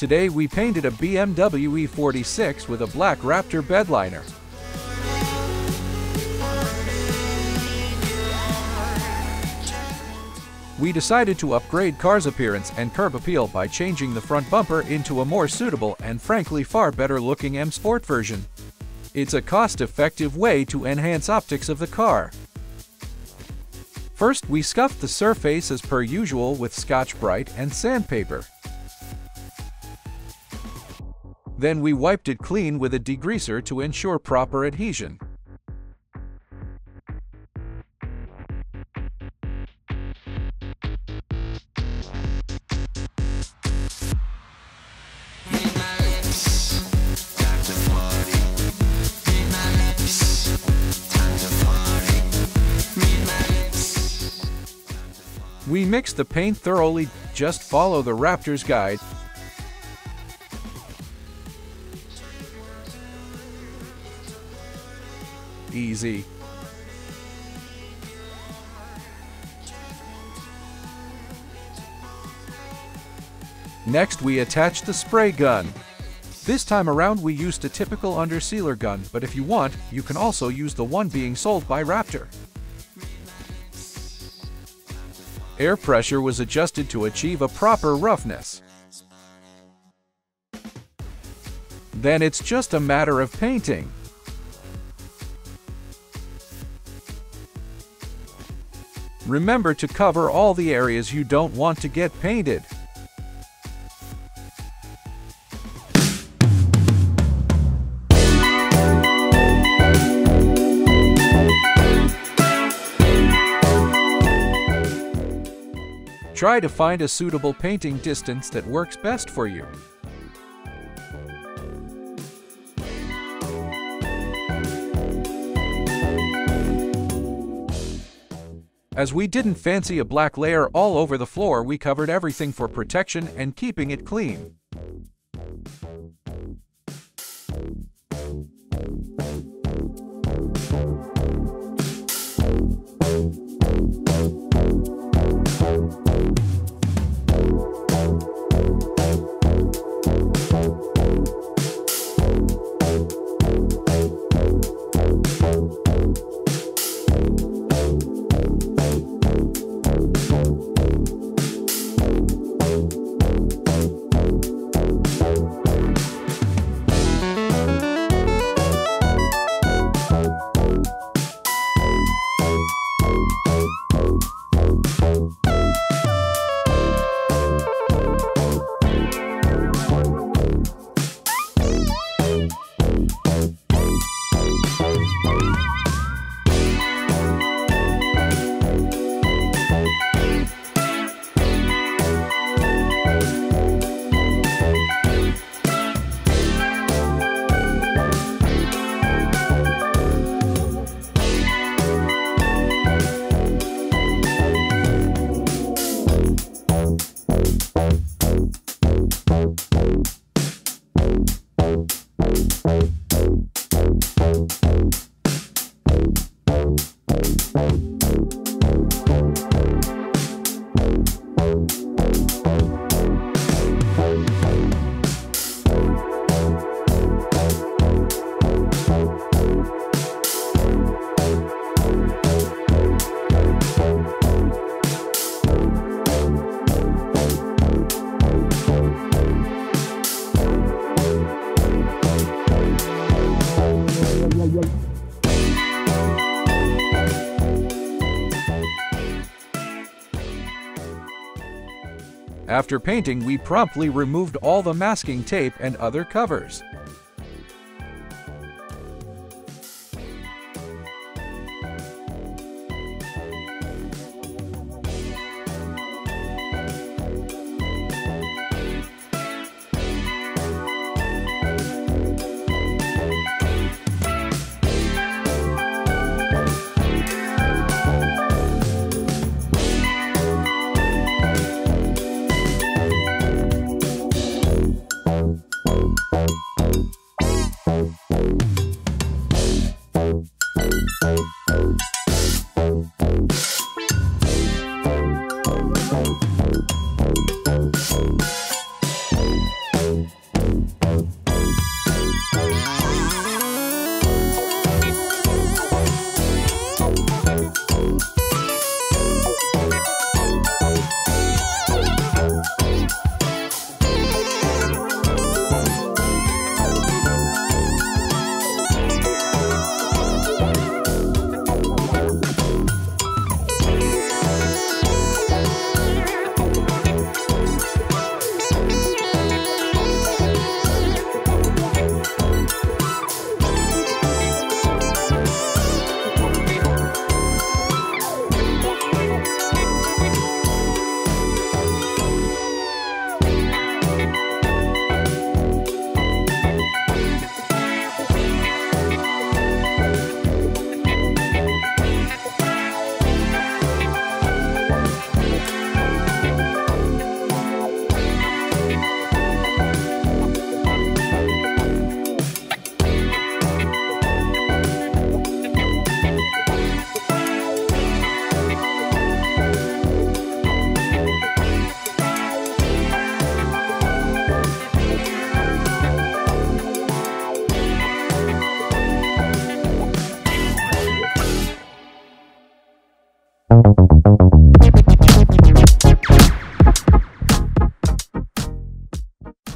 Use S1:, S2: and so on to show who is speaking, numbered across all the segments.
S1: Today we painted a BMW E46 with a black Raptor bedliner. We decided to upgrade car's appearance and curb appeal by changing the front bumper into a more suitable and frankly far better looking M Sport version. It's a cost-effective way to enhance optics of the car. First, we scuffed the surface as per usual with Scotch-Brite and sandpaper. Then we wiped it clean with a degreaser to ensure proper adhesion. We mixed the paint thoroughly, just follow the Raptor's guide. Easy. Next we attached the spray gun. This time around we used a typical under-sealer gun, but if you want, you can also use the one being sold by Raptor. Air pressure was adjusted to achieve a proper roughness. Then it's just a matter of painting. Remember to cover all the areas you don't want to get painted. Try to find a suitable painting distance that works best for you. As we didn't fancy a black layer all over the floor, we covered everything for protection and keeping it clean. After painting, we promptly removed all the masking tape and other covers.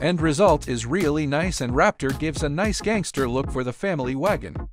S1: End result is really nice, and Raptor gives a nice gangster look for the family wagon.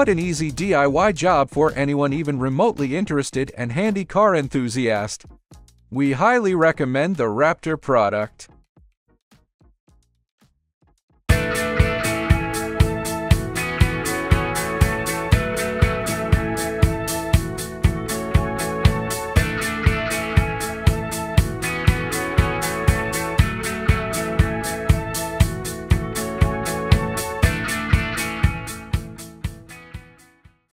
S1: What an easy DIY job for anyone even remotely interested and handy car enthusiast. We highly recommend the Raptor product.